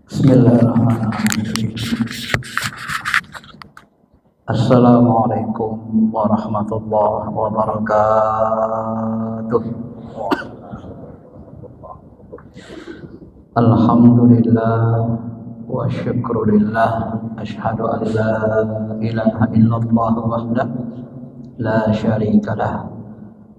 Bismillahirrahmanirrahim. Assalamualaikum warahmatullahi wabarakatuh. Alhamdulillah wa syukrulillah. Asyhadu an la ilaha illallah wahdah la syarika lah.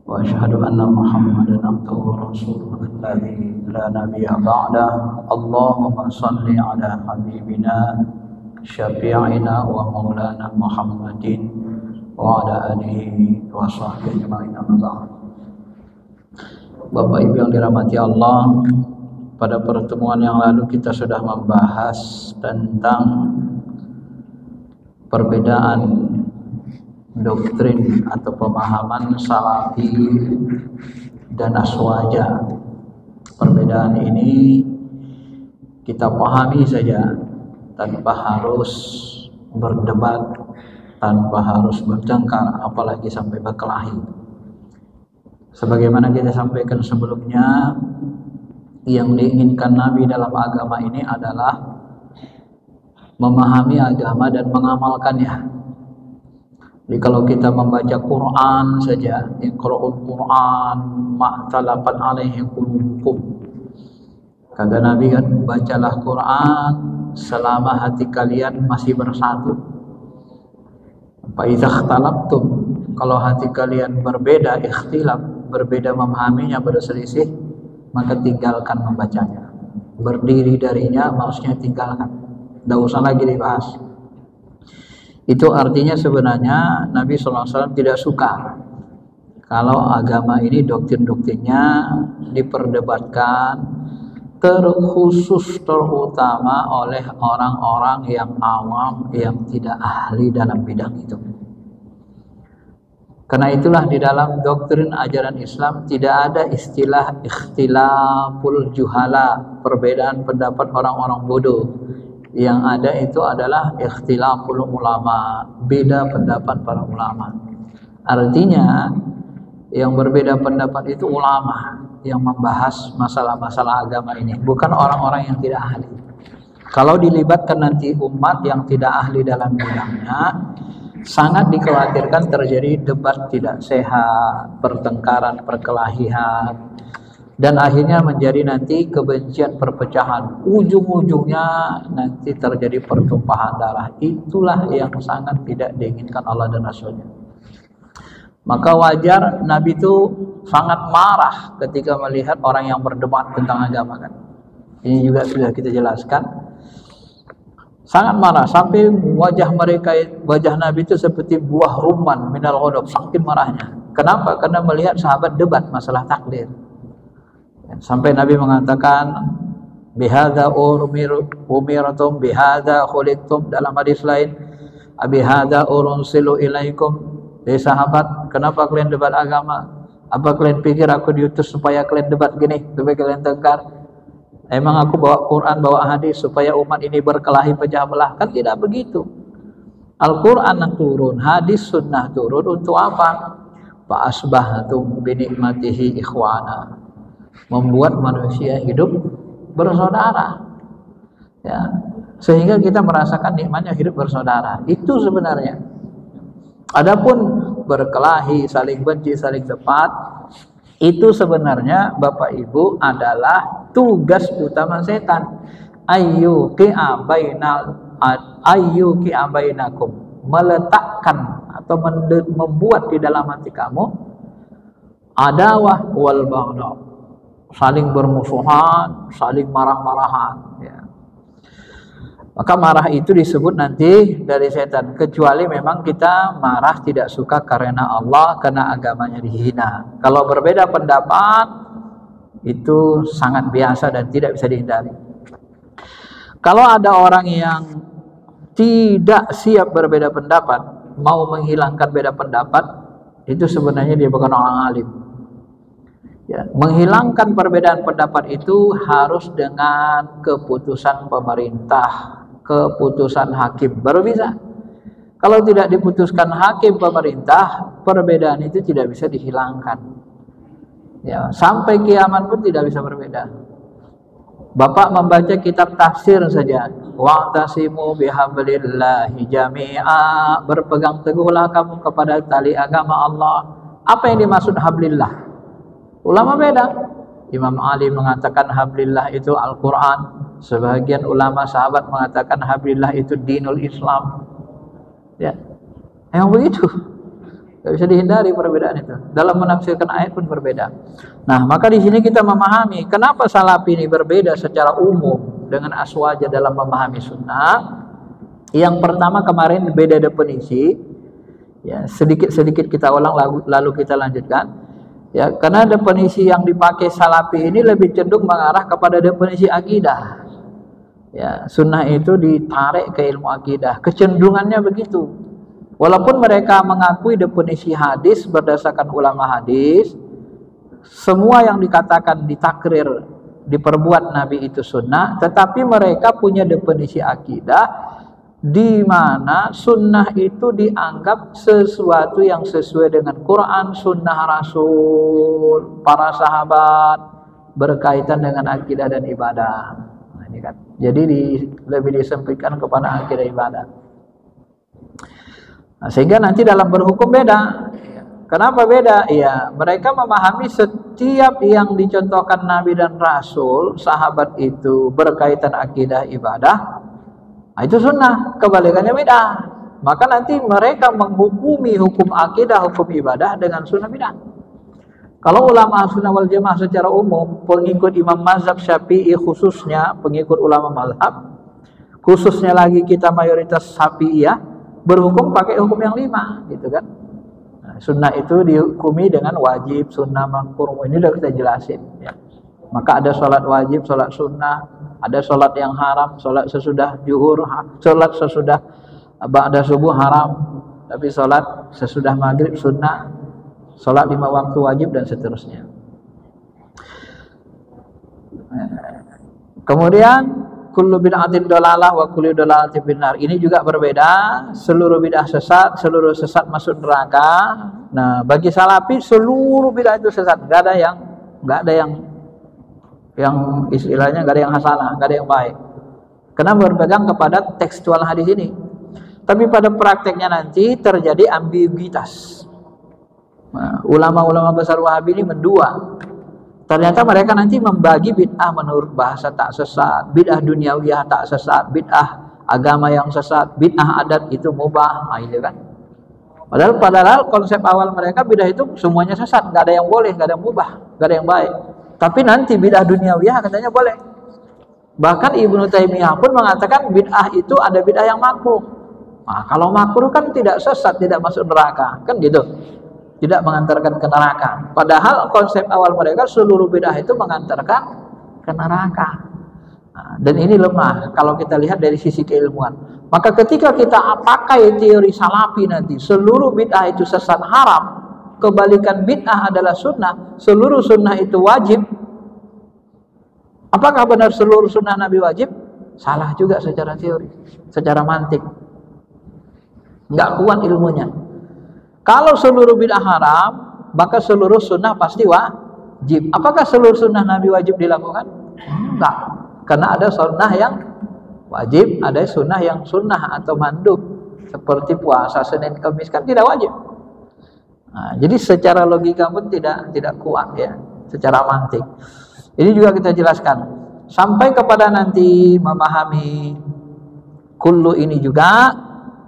Wa asyhadu anna Muhammadan abduhu wa rasuluhu alladzi la nabiyya ba'dah. Allahumma shalli ala habibina syafi'ina wa maulana Muhammadin wa ala alihi wa sahbihi ajma'in. Bapak Ibu yang dirahmati Allah, pada pertemuan yang lalu kita sudah membahas tentang perbedaan doktrin atau pemahaman Salafi dan Aswaja. Perbedaan ini kita pahami saja tanpa harus berdebat, tanpa harus bertengkar, apalagi sampai berkelahi. Sebagaimana kita sampaikan sebelumnya, yang diinginkan Nabi dalam agama ini adalah memahami agama dan mengamalkannya. Jadi kalau kita membaca Quran saja, Iqra'ul Quran ma'talafat alaihi qulubukum. Kata Nabi kan, bacalah Quran selama hati kalian masih bersatu. Fa idza ikhtalaftum, kalau hati kalian berbeda, ikhtilaf, berbeda memahaminya, berselisih, maka tinggalkan membacanya. Berdiri darinya maksudnya tinggalkan. Tidak usah lagi dibahas. Itu artinya sebenarnya Nabi SAW tidak suka kalau agama ini doktrin-doktrinnya diperdebatkan, terkhusus terutama oleh orang-orang yang awam, yang tidak ahli dalam bidang itu. Karena itulah di dalam doktrin ajaran Islam tidak ada istilah ikhtilaful juhala, perbedaan pendapat orang-orang bodoh. Yang ada itu adalah ikhtilaful ulama, beda pendapat para ulama. Artinya yang berbeda pendapat itu ulama yang membahas masalah-masalah agama ini, bukan orang-orang yang tidak ahli. Kalau dilibatkan nanti umat yang tidak ahli dalam bidangnya, sangat dikhawatirkan terjadi debat tidak sehat, pertengkaran, perkelahian, dan akhirnya menjadi nanti kebencian, perpecahan. Ujung-ujungnya nanti terjadi pertumpahan darah. Itulah yang sangat tidak diinginkan Allah dan Rasulnya. Maka wajar Nabi itu sangat marah ketika melihat orang yang berdebat tentang agama kan. Ini juga sudah kita jelaskan. Sangat marah sampai wajah mereka, wajah Nabi itu seperti buah rumman minal ghadab, saking marahnya. Kenapa? Karena melihat sahabat debat masalah takdir. Sampai Nabi mengatakan bihadza umiratum bihadza khuliqtum, dalam hadis lain abihadza urunsilu ilaikum. Sahabat, kenapa kalian debat agama? Apa kalian pikir aku diutus supaya kalian debat gini, supaya kalian tengkar? Emang aku bawa Quran, bawa hadis supaya umat ini berkelahi pecah belah? Kan tidak begitu. Al-Quran turun, hadis sunnah turun untuk apa? Fa asbahtum bi nikmatihi ikhwana, membuat manusia hidup bersaudara, ya, sehingga kita merasakan nikmatnya hidup bersaudara. Itu sebenarnya. Adapun berkelahi, saling benci, saling debat, itu sebenarnya Bapak Ibu adalah tugas utama setan. Ayyuki abainakum, meletakkan atau membuat di dalam hati kamu adawah wal baghdha, saling bermusuhan, saling marah-marahan, ya. Maka marah itu disebut nanti dari setan, kecuali memang kita marah tidak suka karena Allah, karena agamanya dihina. Kalau berbeda pendapat itu sangat biasa dan tidak bisa dihindari. Kalau ada orang yang tidak siap berbeda pendapat, mau menghilangkan beda pendapat, itu sebenarnya dia bukan orang alim. Ya, menghilangkan perbedaan pendapat itu harus dengan keputusan pemerintah, keputusan hakim, baru bisa. Kalau tidak diputuskan hakim pemerintah, perbedaan itu tidak bisa dihilangkan. Ya, sampai kiamat pun tidak bisa berbeda. Bapak membaca kitab tafsir saja, wa'tasimu bihablillahi jami'a, berpegang teguhlah kamu kepada tali agama Allah. Apa yang dimaksud hablillah? Ulama beda. Imam Ali mengatakan hablillah itu Al-Quran. Sebagian ulama sahabat mengatakan hablillah itu dinul Islam. Ya, yang begitu. Tidak bisa dihindari perbedaan itu. Dalam menafsirkan ayat pun berbeda. Nah, maka di sini kita memahami kenapa Salafi ini berbeda secara umum dengan Aswaja dalam memahami sunnah. Yang pertama kemarin beda definisi. Ya, sedikit-sedikit kita ulang lalu kita lanjutkan. Ya, karena definisi yang dipakai Salafi ini lebih cenderung mengarah kepada definisi akidah. Ya, sunnah itu ditarik ke ilmu akidah. Kecenderungannya begitu. Walaupun mereka mengakui definisi hadis berdasarkan ulama hadis, semua yang dikatakan ditakrir, diperbuat Nabi itu sunnah, tetapi mereka punya definisi akidah di mana sunnah itu dianggap sesuatu yang sesuai dengan Quran, sunnah Rasul, para sahabat, berkaitan dengan akidah dan ibadah. Nah, ini kan. Jadi lebih disempitkan kepada akidah ibadah. Nah, sehingga nanti dalam berhukum beda. Kenapa beda? Ya, mereka memahami setiap yang dicontohkan Nabi dan Rasul, sahabat itu berkaitan akidah ibadah, nah itu sunnah. Kebalikannya beda. Maka nanti mereka menghukumi hukum akidah, hukum ibadah dengan sunnah beda. Kalau ulama sunnah wal jamaah secara umum, pengikut Imam Mazhab Syafi'i khususnya, pengikut ulama mazhab, khususnya lagi kita mayoritas Syafi'iyah, berhukum pakai hukum yang 5, gitu kan. Nah, sunnah itu dihukumi dengan wajib, sunnah, makruh. Ini udah kita jelasin. Ya. Maka ada sholat wajib, sholat sunnah, ada sholat yang haram, sholat sesudah zuhur, sholat sesudah ba'da subuh haram, tapi sholat sesudah maghrib sunnah, sholat 5 waktu wajib dan seterusnya. Kemudian kullu bid'atin dalalah wa kullu dalalatin finnar. Ini juga berbeda. Seluruh bid'ah sesat, seluruh sesat masuk neraka. Nah, bagi Salafi seluruh bid'ah itu sesat. Enggak ada yang istilahnya enggak ada yang hasanah, enggak ada yang baik. Karena berpegang kepada tekstual hadis ini. Tapi pada prakteknya nanti terjadi ambiguitas. Nah, ulama-ulama besar Wahabi ini mendua. Ternyata mereka nanti membagi bid'ah menurut bahasa tak sesat, bid'ah duniawiyah tak sesat, bid'ah agama yang sesat, bid'ah adat itu mubah, nah, itu kan. Padahal konsep awal mereka bid'ah itu semuanya sesat, nggak ada yang boleh, nggak ada yang mubah, nggak ada yang baik. Tapi nanti bid'ah duniawiyah katanya boleh. Bahkan Ibnu Taimiyah pun mengatakan bid'ah itu ada bid'ah yang makruh. Nah, kalau makruh kan tidak sesat, tidak masuk neraka, kan gitu. Tidak mengantarkan ke neraka. Padahal konsep awal mereka seluruh bid'ah itu mengantarkan ke neraka. Nah, dan ini lemah kalau kita lihat dari sisi keilmuan. Maka ketika kita pakai teori Salafi nanti, seluruh bid'ah itu sesat haram, kebalikan bid'ah adalah sunnah, seluruh sunnah itu wajib. Apakah benar seluruh sunnah Nabi wajib? Salah juga secara teori, secara mantik. Nggak kuat ilmunya. Kalau seluruh bid'ah haram, maka seluruh sunnah pasti wajib. Apakah seluruh sunnah Nabi wajib dilakukan? Enggak. Karena ada sunnah yang wajib, ada sunnah yang sunnah atau mandub. Seperti puasa Senin Kamis kan tidak wajib. Nah, jadi secara logika pun tidak kuat ya, secara mantik. Ini juga kita jelaskan. Sampai kepada nanti memahami kullu ini juga.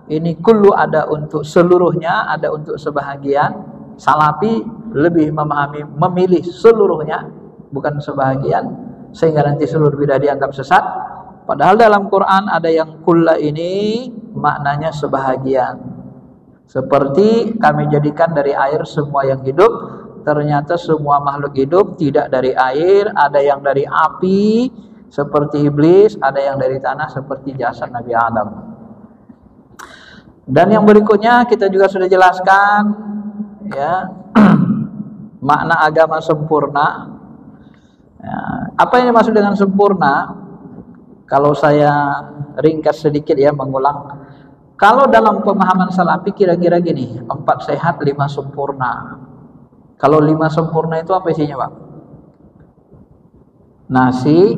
Ini kullu ada untuk seluruhnya, ada untuk sebahagian. Salafi lebih memilih seluruhnya, bukan sebahagian, sehingga nanti seluruh bid'ah dianggap sesat. Padahal dalam Quran ada yang kulla ini maknanya sebahagian. Seperti kami jadikan dari air semua yang hidup. Ternyata semua makhluk hidup tidak dari air, ada yang dari api seperti iblis, ada yang dari tanah seperti jasad Nabi Adam. Dan yang berikutnya kita juga sudah jelaskan ya makna agama sempurna. Ya, apa yang dimaksud dengan sempurna? Kalau saya ringkas sedikit ya, mengulang. Kalau dalam pemahaman Salafi kira-kira gini, 4 sehat 5 sempurna. Kalau 5 sempurna itu apa isinya, Pak? Nasi,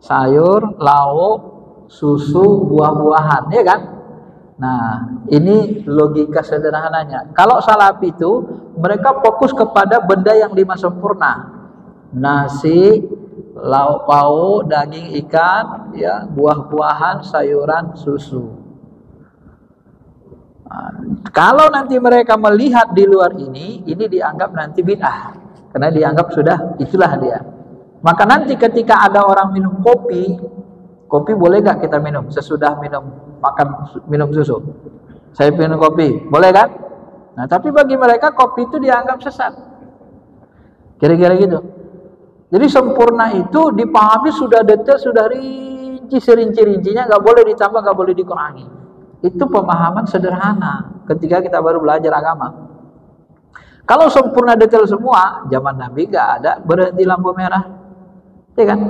sayur, lauk, susu, buah-buahan, ya kan? Nah, ini logika sederhananya. Kalau Salafi itu mereka fokus kepada benda yang lima sempurna. Nasi, lauk pauk, daging ikan, ya, buah-buahan, sayuran, susu. Nah, kalau nanti mereka melihat di luar ini dianggap nanti bid'ah. Karena dianggap sudah itulah dia. Maka nanti ketika ada orang minum kopi boleh nggak kita minum sesudah minum susu? Saya minum kopi, boleh kan? Nah, tapi bagi mereka kopi itu dianggap sesat. Kira-kira gitu. Jadi sempurna itu dipahami sudah detail, sudah rinci, serinci-rincinya, nggak boleh ditambah, nggak boleh dikurangi. Itu pemahaman sederhana ketika kita baru belajar agama. Kalau sempurna detail semua, zaman Nabi nggak ada berhenti lampu merah, ya kan?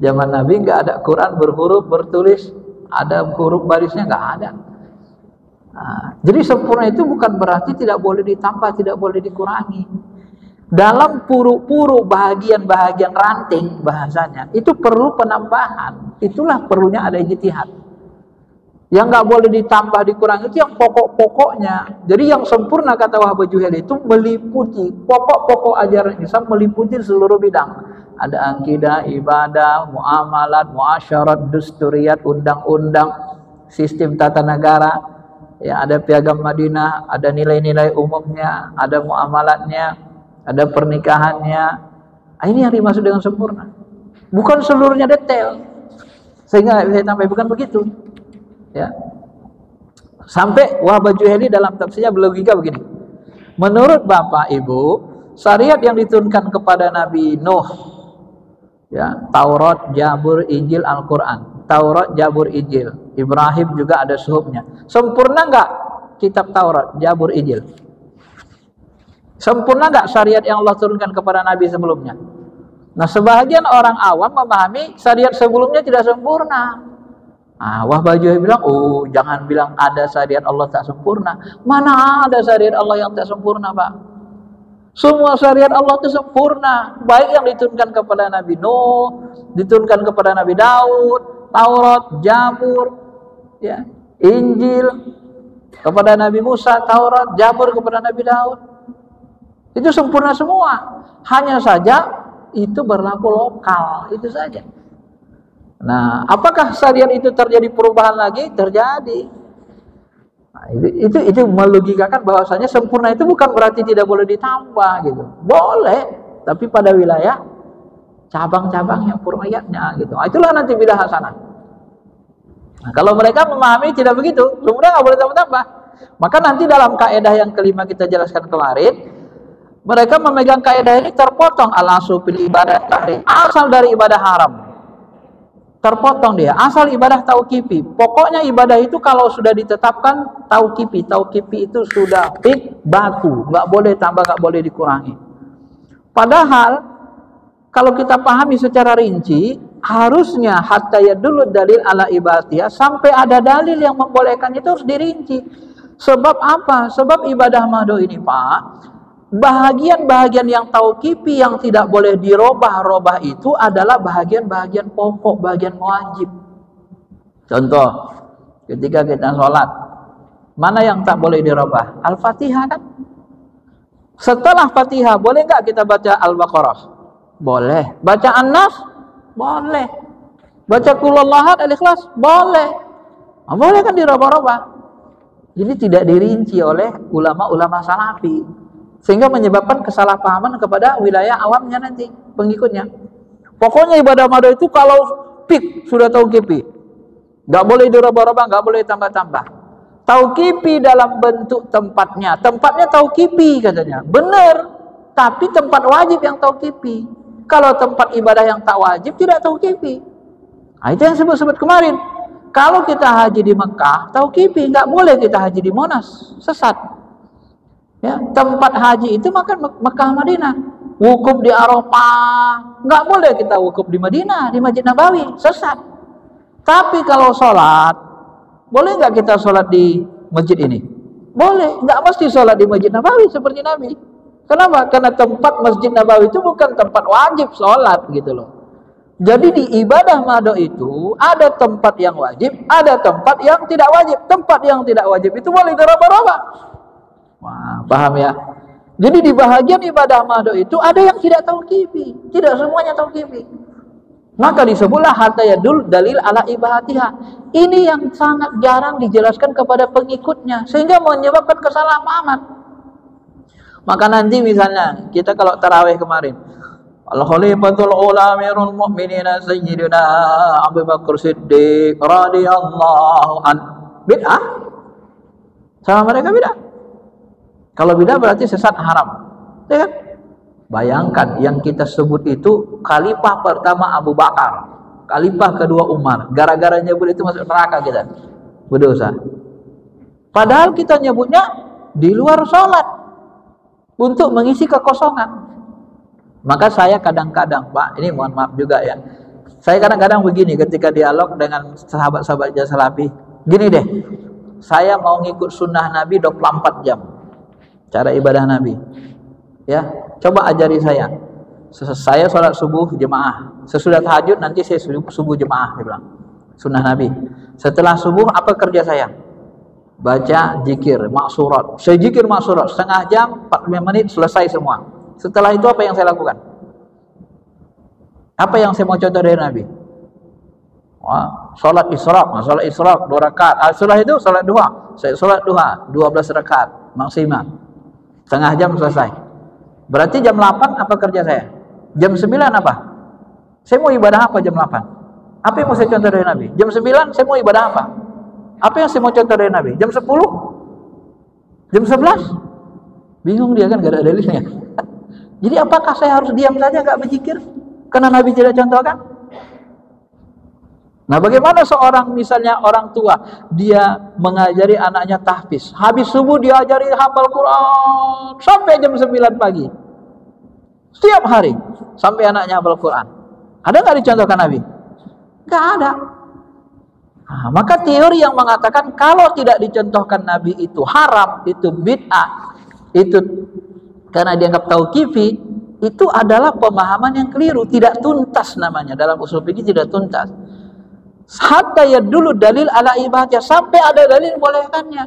Zaman Nabi nggak ada Quran berhuruf bertulis, ada huruf barisnya nggak ada. Nah, jadi sempurna itu bukan berarti tidak boleh ditambah, tidak boleh dikurangi. Dalam puru-puru bahagian-bahagian ranting bahasanya itu perlu penambahan. Itulah perlunya ada ijtihad. Yang nggak boleh ditambah dikurangi itu yang pokok-pokoknya. Jadi yang sempurna kata Wahab Juhel itu meliputi pokok-pokok ajaran Islam, meliputi seluruh bidang. Ada akidah, ibadah, muamalat, muasyarat, dusturiyat, undang-undang, sistem tata negara, ya, ada piagam Madinah, ada nilai-nilai umumnya, ada muamalatnya, ada pernikahannya. Ini yang dimaksud dengan sempurna. Bukan seluruhnya detail. Sehingga saya tambah bukan begitu. Ya. Sampai Wahab Juheli dalam tafsirnya berlogika begini. Menurut Bapak Ibu, syariat yang diturunkan kepada Nabi Nuh, ya, Taurat, Zabur, Injil, Al-Quran. Taurat, Zabur, Injil. Ibrahim juga ada suhufnya. Sempurna enggak kitab Taurat, Zabur, Injil? Sempurna enggak syariat yang Allah turunkan kepada Nabi sebelumnya? Nah, sebahagian orang awam memahami syariat sebelumnya tidak sempurna. Wahab Juhel bilang, oh, jangan bilang ada syariat Allah tak sempurna. Mana ada syariat Allah yang tak sempurna, Pak? Semua syariat Allah itu sempurna. Baik yang diturunkan kepada Nabi Nuh, diturunkan kepada Nabi Daud, Taurat, Zabur, ya, Injil kepada Nabi Musa, Taurat, Zabur kepada Nabi Daud. Itu sempurna semua. Hanya saja itu berlaku lokal, itu saja. Nah, apakah syariat itu terjadi perubahan lagi? Terjadi. Nah, itu melogikakan bahwasanya sempurna itu bukan berarti tidak boleh ditambah gitu. Boleh, tapi pada wilayah cabang-cabangnya, purayatnya gitu. Itulah nanti bidah hasanah. Nah, kalau mereka memahami tidak begitu, sebenarnya nggak boleh tambah-tambah. Maka nanti dalam kaidah yang kelima kita jelaskan kemarin, mereka memegang kaidah ini terpotong al-aslu fil ibadah tahrim, asal dari ibadah haram. Terpotong dia, asal ibadah tauqifi. Pokoknya ibadah itu kalau sudah ditetapkan tauqifi itu sudah fix, baku, nggak boleh tambah, nggak boleh dikurangi. Padahal kalau kita pahami secara rinci, harusnya hatta yadullu dalil ala ibadiyah, sampai ada dalil yang membolehkan itu harus dirinci. Sebab apa? Sebab ibadah mado ini, Pak, bahagian-bahagian yang tauqifi yang tidak boleh dirobah-robah itu adalah bahagian-bahagian pokok, bahagian wajib. Contoh, ketika kita sholat, mana yang tak boleh dirobah? Al-Fatihah kan? Setelah Fatihah, boleh nggak kita baca Al-Baqarah? Boleh. Baca An-Nas? Boleh. Baca Qul Huwallahu Ahad, Al-Ikhlas? Boleh. Boleh kan dirobah-robah? Ini tidak dirinci oleh ulama-ulama salafi. Sehingga menyebabkan kesalahpahaman kepada wilayah awamnya nanti, pengikutnya. Pokoknya ibadah mado itu kalau pik sudah tauqifi, nggak boleh dirubah-rubah, nggak boleh tambah-tambah. Tauqifi dalam bentuk tempatnya tauqifi katanya, benar. Tapi tempat wajib yang tauqifi. Kalau tempat ibadah yang tak wajib tidak tauqifi. Nah, itu yang sebut-sebut kemarin. Kalau kita haji di Mekah, tauqifi, nggak boleh kita haji di Monas, sesat. Ya, tempat haji itu makan Mekah Madinah. Wukuf di Arafah, nggak boleh kita wukuf di Madinah, di Masjid Nabawi, sesat. Tapi kalau sholat, boleh nggak kita sholat di masjid ini? Boleh, nggak mesti sholat di Masjid Nabawi seperti Nabi. Kenapa? Karena tempat Masjid Nabawi itu bukan tempat wajib sholat gitu loh. Jadi di ibadah mahdo itu ada tempat yang wajib, ada tempat yang tidak wajib. Tempat yang tidak wajib itu boleh diraba-raba. Wah, paham ya? Jadi di bahagian ibadah mahdo itu ada yang tidak tauqifi, tidak semuanya tauqifi. Maka disebutlah hatta yadul dalil ala ibahatiha. Ini yang sangat jarang dijelaskan kepada pengikutnya sehingga menyebabkan kesalahpahaman. Maka nanti misalnya kita kalau tarawih kemarin, Al-Khalifatul Ulamirul Mu'minina Sayyidina Abu Bakar Siddiq radhiyallahu an. Bid'ah? Sama mereka bid'ah. Kalau bid'ah berarti sesat, haram. Ya kan? Bayangkan yang kita sebut itu khalifah pertama Abu Bakar, khalifah kedua Umar. Gara-gara nyebut itu masuk neraka kita. Berdosa. Padahal kita nyebutnya di luar sholat untuk mengisi kekosongan. Maka saya kadang-kadang, Pak, ini mohon maaf juga ya, saya kadang-kadang begini ketika dialog dengan sahabat-sahabat Salafi. Gini deh, saya mau ngikut sunnah Nabi 24 jam cara ibadah Nabi. Ya, coba ajari saya. Saya sholat subuh jemaah, sesudah tahajud nanti saya subuh jemaah, dia bilang. Sunnah Nabi. Setelah subuh apa kerja saya? Baca zikir maksurat. Saya zikir maksurat setengah jam, 45 menit selesai semua. Setelah itu apa yang saya lakukan? Apa yang saya mau contoh dari Nabi? Salat isyraq, salat isyraq 2 rakaat. Setelah itu salat duha. Saya salat duha 12 rakaat maksimal. Setengah jam selesai. Berarti jam 8 apa kerja saya? Jam 9 apa? Saya mau ibadah apa jam 8? Apa yang mau saya contoh dari Nabi? Jam 9 saya mau ibadah apa? Apa yang saya mau contoh dari Nabi? Jam 10? Jam 11? Bingung dia kan, gak ada dalilnya. Jadi apakah saya harus diam saja gak berzikir? Karena Nabi tidak contohkan? Nah, bagaimana seorang misalnya orang tua, dia mengajari anaknya tahfiz. Habis subuh dia ajari hafal Quran sampai jam 9 pagi. Setiap hari sampai anaknya hafal Quran. Ada nggak dicontohkan Nabi? Nggak ada. Nah, maka teori yang mengatakan kalau tidak dicontohkan Nabi itu haram, itu bid'ah, itu karena dianggap tauqifi, itu adalah pemahaman yang keliru, tidak tuntas namanya. Dalam usul fikih tidak tuntas. Hatta ya dulu dalil ala ibadahnya, sampai ada dalil bolehkannya.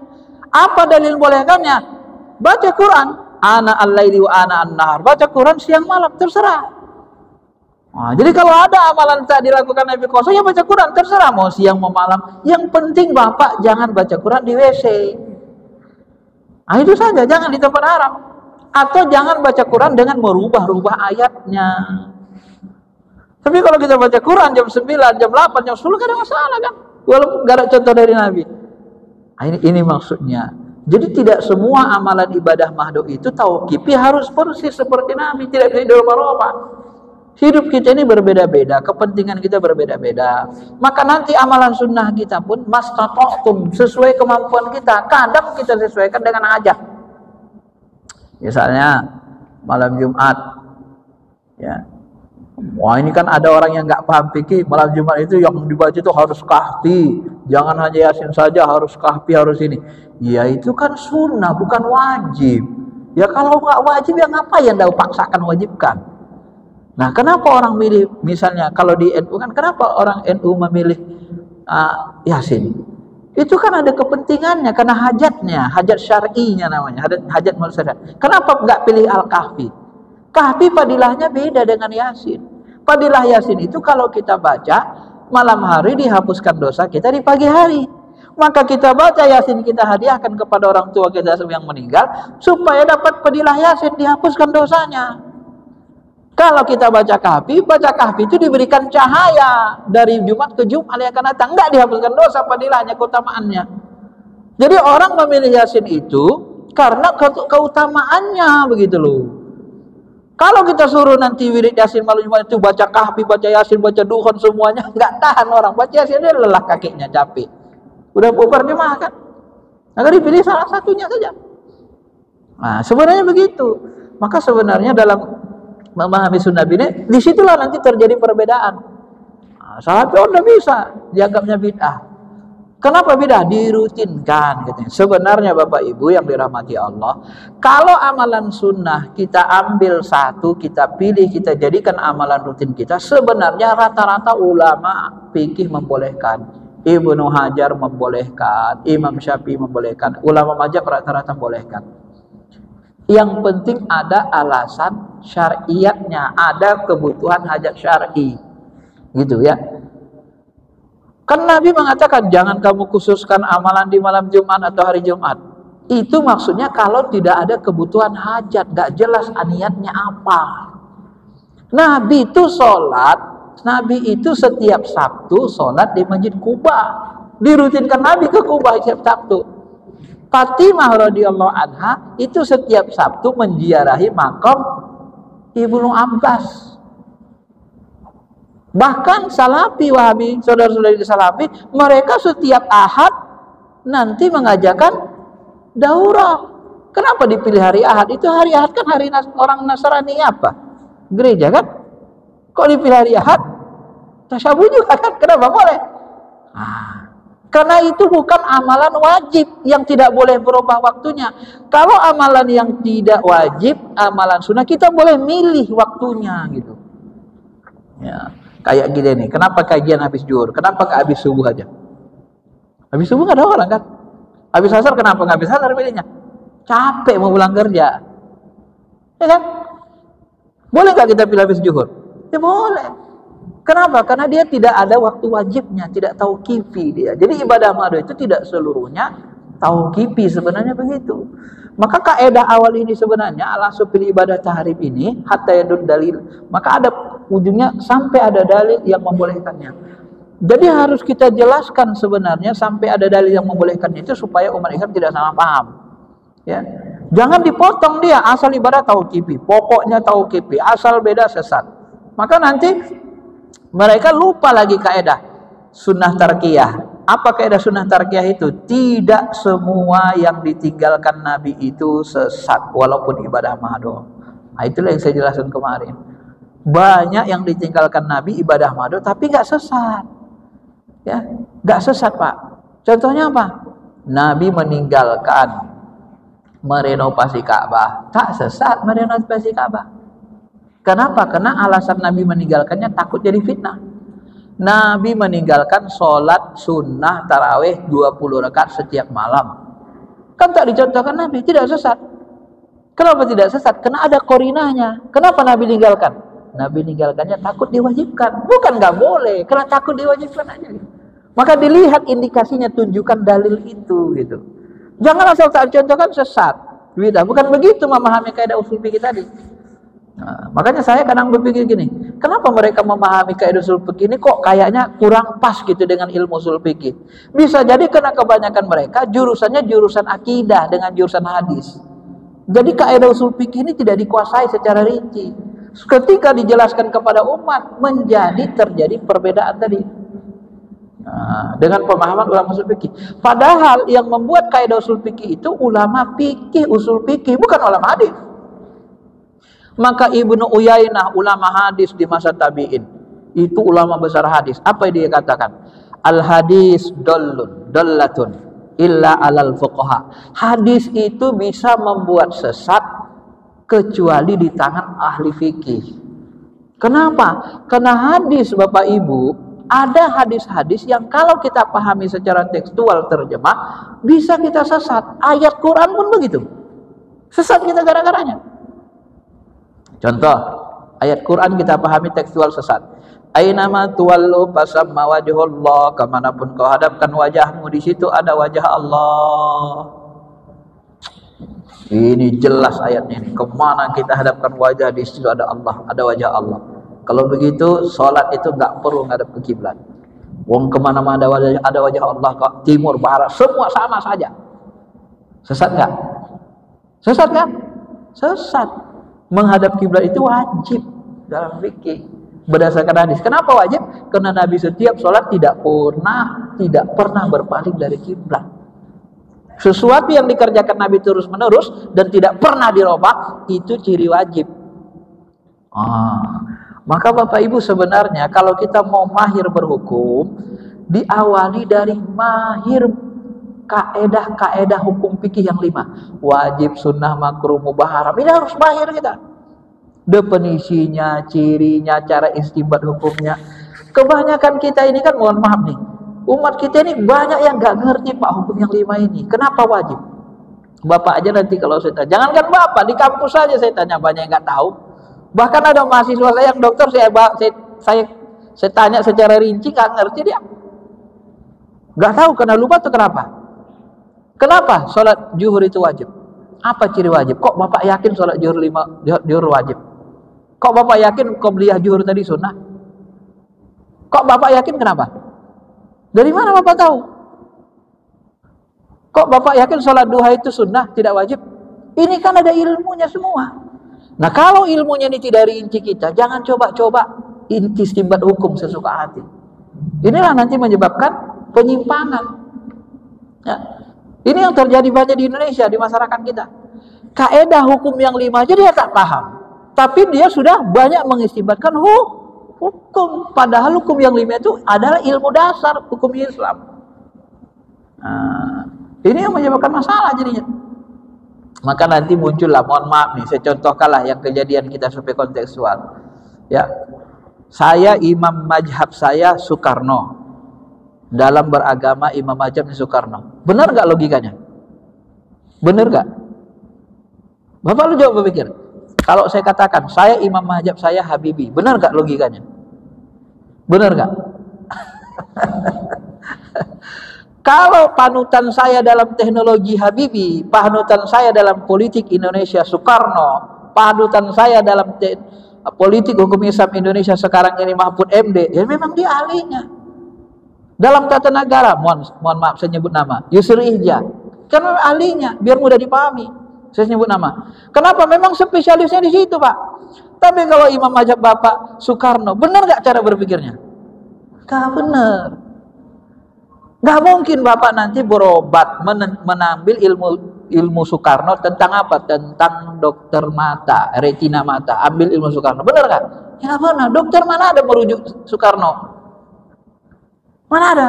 Apa dalil bolehkannya? Baca Quran, ana al-laili wa ana an-nahar. Baca Quran siang malam, terserah. Nah, jadi kalau ada amalan tak dilakukan Nabi kosong, ya baca Quran, terserah mau siang mau malam. Yang penting Bapak jangan baca Quran di WC. Nah, itu saja, jangan di tempat haram. Atau jangan baca Quran dengan merubah-rubah ayatnya. Tapi kalau kita baca Quran jam 9, jam 8, jam 10 gak ada masalah kan? Walaupun gak ada contoh dari Nabi. Nah, ini maksudnya. Jadi tidak semua amalan ibadah mahdo itu tauqifi harus persis seperti Nabi, tidak bisa dirubah-rubah. Hidup kita ini berbeda-beda, kepentingan kita berbeda-beda. Maka nanti amalan sunnah kita pun mastata'tum, sesuai kemampuan kita. Kadang kita sesuaikan dengan hajat. Misalnya malam Jumat, ya. Wah, ini kan ada orang yang nggak paham fikih, malam Jumat itu yang dibaca itu harus kahfi, jangan hanya Yasin saja, harus kahfi, harus ini. Ya itu kan sunnah, bukan wajib. Ya kalau nggak wajib ya ngapain Anda paksakan wajibkan? Nah, kenapa orang milih, misalnya kalau di NU kan, kenapa orang NU memilih Yasin? Itu kan ada kepentingannya, karena hajatnya, hajat syar'inya namanya, hajat manusia. Kenapa nggak pilih Al-Kahfi? Kahfi padilahnya beda dengan Yasin. Padilah Yasin itu kalau kita baca malam hari dihapuskan dosa kita di pagi hari. Maka kita baca Yasin, kita hadiahkan kepada orang tua kita yang meninggal supaya dapat padilah Yasin, dihapuskan dosanya. Kalau kita baca kahfi itu diberikan cahaya dari Jumat ke Jumat yang akan datang, enggak dihapuskan dosa, padilahnya, keutamaannya. Jadi orang memilih Yasin itu karena keutamaannya, begitu loh. Kalau kita suruh nanti wirid Yasin malam Jumat itu baca kahfi, baca Yasin, baca duhon semuanya, enggak tahan orang. Baca Yasin dia lelah kakinya, capek. Udah bubar jemaah kan? Maka dipilih salah satunya saja. Nah, sebenarnya begitu. Maka sebenarnya dalam memahami sunnah ini, disitulah nanti terjadi perbedaan. Salafi udah bisa dianggapnya bid'ah. Kenapa beda? Dirutinkan katanya. Sebenarnya Bapak Ibu yang dirahmati Allah, kalau amalan sunnah kita ambil satu, kita pilih, kita jadikan amalan rutin kita, sebenarnya rata-rata ulama fikih membolehkan. Ibnu Hajar membolehkan, Imam Syafi'i membolehkan, ulama mazhab rata-rata membolehkan. Yang penting ada alasan syariatnya, ada kebutuhan hajat syar'i. Gitu ya. Kan Nabi mengatakan jangan kamu khususkan amalan di malam Jumat atau hari Jumat. Itu maksudnya kalau tidak ada kebutuhan hajat, gak jelas niatnya apa. Nabi itu sholat, Nabi itu setiap Sabtu sholat di Masjid Kuba. Dirutinkan Nabi ke Kuba setiap Sabtu. Fatimah radhiyallahu anha itu setiap Sabtu menziarahi makam Ibnu Abbas. Bahkan Salafi Wahabi, saudara-saudari Salafi, mereka setiap Ahad nanti mengajarkan daurah. Kenapa dipilih hari Ahad? Itu hari Ahad kan hari orang Nasrani apa? Gereja kan? Kok dipilih hari Ahad? Tasyabuh juga kan? Kenapa boleh? Karena itu bukan amalan wajib yang tidak boleh berubah waktunya. Kalau amalan yang tidak wajib, amalan sunnah, kita boleh milih waktunya gitu. Ya. Kayak gini nih, kenapa kajian habis zuhur? Kenapa ke habis subuh aja? Habis subuh nggak ada orang kan? Habis asar kenapa nggak habis asar pilihnya? Capek mau pulang kerja, ya kan? Boleh nggak kita pilih habis zuhur? Ya boleh. Kenapa? Karena dia tidak ada waktu wajibnya, tidak tahu kifi dia. Jadi ibadah madu itu tidak seluruhnya tahu kifi, sebenarnya begitu. Maka kaidah awal ini sebenarnya ala pilih ibadah tahrib ini hatta yadud dalil. Maka ada ujungnya sampai ada dalil yang membolehkannya. Jadi harus kita jelaskan sebenarnya sampai ada dalil yang membolehkannya itu supaya umat Islam tidak salah paham. Ya. Jangan dipotong dia asal ibadah tauqifi, pokoknya tauqifi, asal beda sesat. Maka nanti mereka lupa lagi kaidah sunnah tarkiyah. Apa kaidah sunnah tarkiyah itu? Tidak semua yang ditinggalkan Nabi itu sesat walaupun ibadah mahdoh. Nah, itulah yang saya jelaskan kemarin. Banyak yang ditinggalkan Nabi ibadah mahdoh tapi nggak sesat. Ya, nggak sesat, Pak. Contohnya apa? Nabi meninggalkan merenovasi Ka'bah, tak sesat merenovasi Ka'bah. Kenapa? Karena alasan Nabi meninggalkannya takut jadi fitnah. Nabi meninggalkan sholat sunnah tarawih 20 rakaat setiap malam. Kan tak dicontohkan Nabi, tidak sesat. Kenapa tidak sesat? Karena ada korinahnya. Kenapa Nabi meninggalkan? Nabi meninggalkannya takut diwajibkan. Bukan nggak boleh, karena takut diwajibkan aja. Maka dilihat indikasinya, tunjukkan dalil itu gitu. Jangan asal tak dicontohkan sesat. Bukan begitu memahami kaidah usul fikih tadi. Nah, makanya saya kadang berpikir gini, kenapa mereka memahami kaidah usul fikih ini kok kayaknya kurang pas gitu dengan ilmu usul fikih? Bisa jadi karena kebanyakan mereka jurusannya jurusan akidah dengan jurusan hadis. Jadi kaidah usul fikih ini tidak dikuasai secara rinci. Ketika dijelaskan kepada umat terjadi perbedaan tadi. Nah, dengan pemahaman ulama usul fikih. Padahal yang membuat kaidah usul fikih itu ulama fikih usul fikih, bukan ulama hadis. Maka Ibnu Uyainah, ulama hadis di masa tabi'in, itu ulama besar hadis. Apa yang dia katakan? Al hadis dollatun illa alal fuqaha. Hadis itu bisa membuat sesat kecuali di tangan ahli fikih. Kenapa? Karena hadis, Bapak Ibu, ada hadis-hadis yang kalau kita pahami secara tekstual terjemah bisa kita sesat. Ayat Quran pun begitu. Sesat kita gara-garanya. Contoh, ayat Quran kita pahami tekstual sesat. Ainama tuwallu fasamma wajhullah, kemanapun kau hadapkan wajahmu di situ ada wajah Allah. Ini jelas ayatnya ini. Kemana kita hadapkan wajah di situ ada Allah, ada wajah Allah. Kalau begitu, sholat itu nggak perlu ngadap ke kiblat. Wong kemana-mana ada wajah Allah, kok timur, barat, semua sama saja. Sesat nggak? Sesat kan? Sesat. Menghadap kiblat itu wajib dalam fikih berdasarkan hadis. Kenapa wajib? Karena Nabi setiap sholat tidak pernah berpaling dari kiblat. Sesuatu yang dikerjakan Nabi terus menerus dan tidak pernah dirubah itu ciri wajib. Maka Bapak Ibu sebenarnya kalau kita mau mahir berhukum, diawali dari mahir kaedah-kaedah hukum fikih yang 5. Wajib, sunnah, makruh, mubah, haram. Ini harus mahir kita. Definisinya, cirinya, cara istinbat hukumnya. Kebanyakan kita ini kan, mohon maaf nih, umat kita ini banyak yang gak ngerti Pak hukum yang 5 ini. Kenapa wajib? Bapak aja nanti kalau saya tanya, jangankan Bapak, di kampus saja saya tanya, banyak yang gak tahu. Bahkan ada mahasiswa saya yang dokter, saya tanya secara rinci, gak ngerti dia. Gak tahu karena lupa atau kenapa? Kenapa sholat zuhur itu wajib? Apa ciri wajib? Kok Bapak yakin sholat zuhur wajib? Kok Bapak yakin qobliyah zuhur tadi sunnah? Kok Bapak yakin kenapa? Dari mana Bapak tahu? Kok Bapak yakin sholat duha itu sunnah, tidak wajib? Ini kan ada ilmunya semua. Nah kalau ilmunya ini tidak rinci kita, jangan coba-coba istinbat hukum sesuka hati. Inilah nanti menyebabkan penyimpangan. Ya. Ini yang terjadi banyak di Indonesia, di masyarakat kita. Kaedah hukum yang 5 aja dia tak paham. Tapi dia sudah banyak mengistinbatkan hukum. Padahal hukum yang 5 itu adalah ilmu dasar hukum Islam. Nah, ini yang menyebabkan masalah jadinya. Maka nanti muncullah, mohon maaf nih, saya contohkanlah yang kejadian kita supaya kontekstual. Ya, saya imam mazhab saya Soekarno. Dalam beragama imam mazhab Soekarno. Benar gak logikanya? Benar gak? Bapak lu jawab berpikir. Kalau saya katakan saya imam mazhab saya Habibie, benar gak logikanya? Benar gak? Kalau panutan saya dalam teknologi Habibie, panutan saya dalam politik Indonesia Soekarno, panutan saya dalam politik hukum Islam Indonesia sekarang ini Mahfud MD, ya memang dia ahlinya. Dalam tata negara, mohon maaf saya nyebut nama, Yusri Ihja, karena ahlinya, biar mudah dipahami. Saya nyebut nama. Kenapa? Memang spesialisnya di situ, Pak. Tapi kalau imam mazhab Bapak Soekarno, benar gak cara berpikirnya? Gak benar. Gak mungkin Bapak nanti berobat menambil ilmu Soekarno tentang apa? Tentang dokter mata, retina mata. Ambil ilmu Soekarno. Benar gak? Ya benar. Dokter mana ada merujuk Soekarno? Mana ada?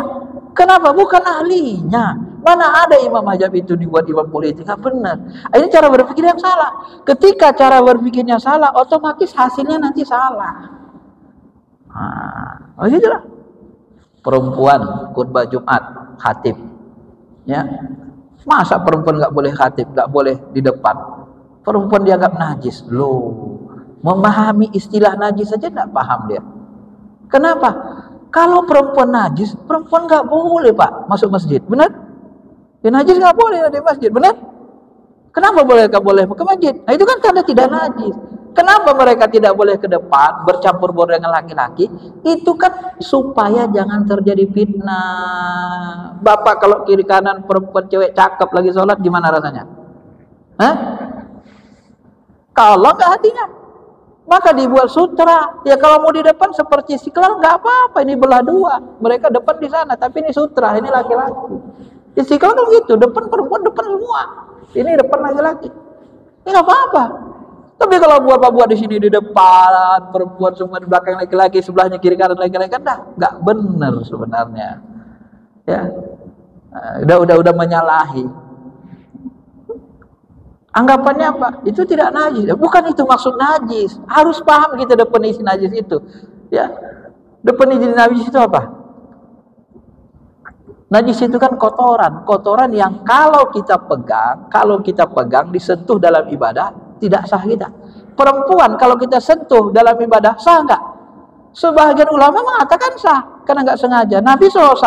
Kenapa? Bukan ahlinya. Mana ada imam mazhab itu dibuat imam politik? Gak benar. Ini cara berpikir yang salah. Ketika cara berpikirnya salah, otomatis hasilnya nanti salah. Nah, begitulah. Perempuan khutbah Jumat, khatib. Ya. Masa perempuan gak boleh khatib, gak boleh di depan? Perempuan dianggap najis. Loh, memahami istilah najis saja gak paham dia. Kenapa? Kalau perempuan najis, perempuan nggak boleh Pak masuk masjid, benar? Ya najis nggak boleh di masjid, benar? Kenapa boleh nggak boleh ke masjid? Nah, itu kan tanda tidak najis. Kenapa mereka tidak boleh ke depan bercampur baur dengan laki-laki? Itu kan supaya jangan terjadi fitnah. Bapak kalau kiri kanan perempuan cewek cakep lagi sholat gimana rasanya? Hah? Kalau nggak hatinya, maka dibuat sutra. Ya kalau mau di depan seperti Istiqlal nggak apa-apa, ini belah dua. Mereka depan di sana, tapi ini sutra, ini laki-laki. Istiqlal kan gitu, depan perempuan depan semua. Ini depan laki-laki. Ini nggak apa-apa. Tapi kalau buat di sini di depan perempuan semua, di belakang laki-laki, sebelahnya kiri kanan laki-laki, kan dah nggak benar sebenarnya. Ya, udah menyalahi. Anggapannya apa? Itu tidak najis. Bukan itu maksud najis. Harus paham kita definisi najis itu. Ya. Definisi najis itu apa? Najis itu kan kotoran. Kotoran yang kalau kita pegang disentuh dalam ibadah tidak sah kita. Perempuan kalau kita sentuh dalam ibadah sah enggak? Sebagian ulama mengatakan sah karena enggak sengaja. Nabi SAW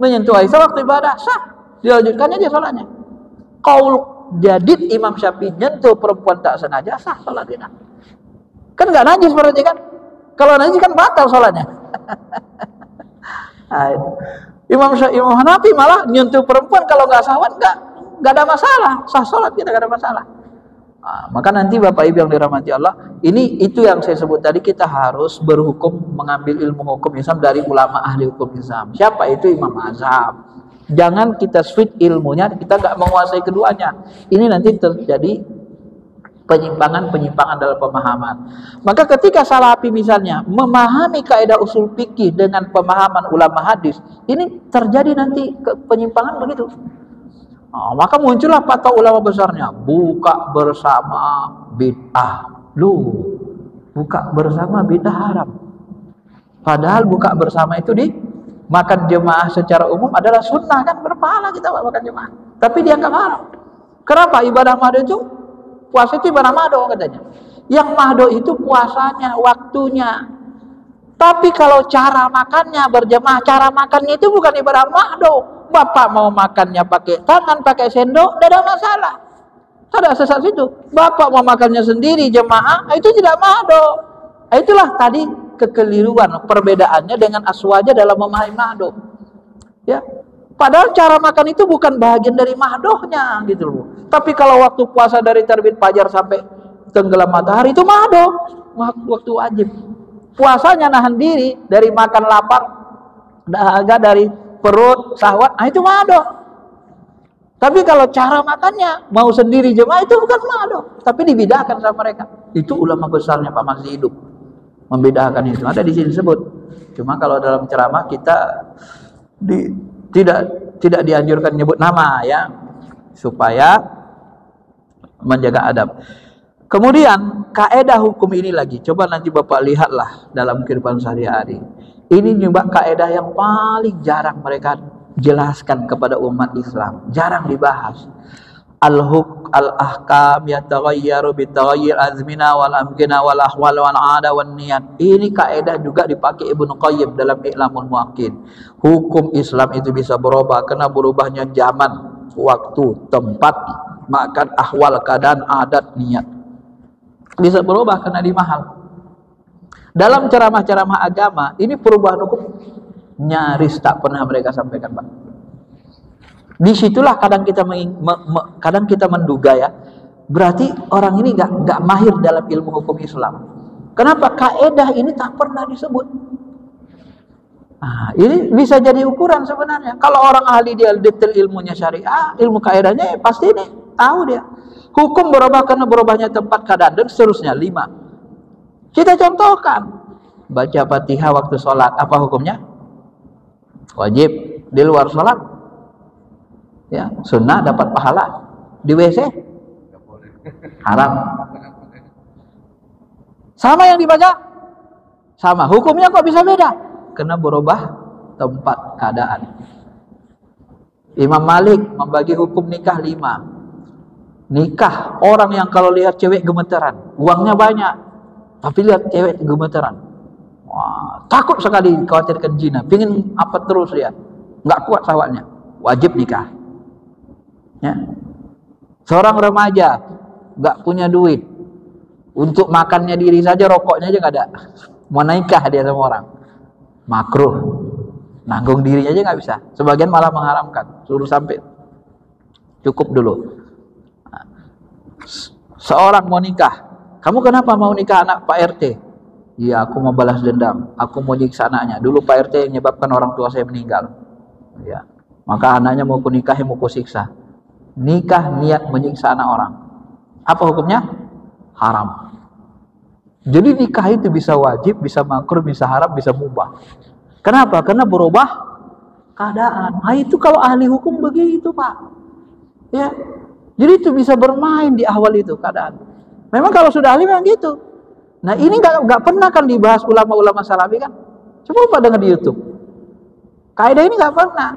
menyentuh Aisyah waktu ibadah sah. Dilanjutkannya dia sholatnya. Qaul jadid Imam Syafi'i nyentuh perempuan tak sengaja sah sholatnya. Kan nggak najis berarti kan? Kalau najis kan batal sholatnya. Imam Hanafi malah nyentuh perempuan kalau nggak sahwat nggak ada masalah, sah sholat kita nggak ada masalah. Maka nanti Bapak Ibu yang dirahmati Allah, itu yang saya sebut tadi, kita harus berhukum, mengambil ilmu hukum Islam dari ulama ahli hukum Islam. Siapa itu? Imam mazhab. Jangan kita switch ilmunya, kita nggak menguasai keduanya. Ini nanti terjadi penyimpangan-penyimpangan dalam pemahaman. Maka ketika Salafi misalnya memahami kaidah usul fikih dengan pemahaman ulama hadis, ini terjadi nanti penyimpangan begitu. Maka muncullah fatwa ulama besarnya, buka bersama bid'ah. Buka bersama bid'ah haram. Padahal buka bersama itu di makan jemaah secara umum adalah sunnah, kan berpahala kita makan jemaah. Tapi dia nggak haram. Kenapa? Ibadah mahdo itu, puasa itu ibadah mahdo katanya. Yang mahdo itu puasanya, waktunya. Tapi kalau cara makannya berjemaah, cara makannya itu bukan ibadah mahdo. Bapak mau makannya pakai tangan, pakai sendok, tidak ada masalah. Ada sesat situ. Bapak mau makannya sendiri jemaah, itu tidak mahdo. Itulah tadi kekeliruan perbedaannya dengan aswaja dalam memahami mahdo. Ya. Padahal cara makan itu bukan bagian dari mahdohnya gitu loh. Tapi kalau waktu puasa dari terbit fajar sampai tenggelam matahari itu mahdo, waktu wajib. Puasanya nahan diri dari makan lapar, dahaga, dari perut, syahwat, itu mahdo. Tapi kalau cara makannya mau sendiri jemaah itu bukan mahdo, tapi dibedakan sama mereka. Itu ulama besarnya Pak masih hidup membedakan itu. Ada di sini sebut. Cuma kalau dalam ceramah kita tidak dianjurkan nyebut nama ya, supaya menjaga adab. Kemudian kaidah hukum ini lagi, coba nanti Bapak lihatlah dalam kehidupan sehari-hari. Ini juga kaidah yang paling jarang mereka jelaskan kepada umat Islam, jarang dibahas. Al-ahkam yataghayyaru bitaghayyir azmina wal amkina wal ahwal wal ada wan niyat. Ini kaidah juga dipakai Ibnu Qayyim dalam I'lamul Muwaqqi'in. Hukum Islam itu bisa berubah karena berubahnya zaman, waktu, tempat, makan, ahwal, keadaan, adat, niat. Bisa berubah karena dimahal. Dalam ceramah-ceramah agama, ini perubahan hukum nyaris tak pernah mereka sampaikan, Pak. Disitulah kadang kita menduga ya, berarti orang ini nggak mahir dalam ilmu hukum Islam. Kenapa? Kaidah ini tak pernah disebut. Nah, ini bisa jadi ukuran sebenarnya. Kalau orang ahli dia detail ilmunya syariah, ilmu kaidahnya pasti ini tahu dia. Hukum berubah karena berubahnya tempat, keadaan, dan seterusnya. 5. Kita contohkan, baca Fatihah waktu sholat, apa hukumnya? Wajib. Di luar sholat, ya, sunnah dapat pahala. Di WC, haram. Sama yang dibaca, sama. Hukumnya kok bisa beda? Karena berubah tempat, keadaan. Imam Malik membagi hukum nikah 5. Nikah, orang yang kalau lihat cewek gemetaran, uangnya banyak, tapi lihat cewek gemetaran, wah, takut sekali, khawatirkan zina, pingin apa terus dia, nggak kuat syahwatnya, wajib nikah. Ya. Seorang remaja nggak punya duit untuk makannya diri saja, rokoknya aja nggak ada, mau nikah dia sama orang, makruh, nanggung dirinya aja nggak bisa. Sebagian malah mengharamkan, suruh sampai cukup dulu. Seorang mau nikah, kamu kenapa mau nikah anak Pak RT? Iya, aku mau balas dendam, aku mau nyiksa anaknya. Dulu Pak RT yang menyebabkan orang tua saya meninggal. Ya, maka anaknya mau ku nikahi, mau ku siksa. Nikah niat menyiksa anak orang. Apa hukumnya? Haram. Jadi nikah itu bisa wajib, bisa makruh, bisa haram, bisa mubah. Kenapa? Karena berubah keadaan. Nah, itu kalau ahli hukum begitu, Pak. Ya. Jadi itu bisa bermain di awal itu keadaan. Memang kalau sudah ahli memang gitu. Nah, ini nggak pernah kan dibahas ulama-ulama Salafi kan? Coba Pak dengar di YouTube. Kaidah ini nggak pernah.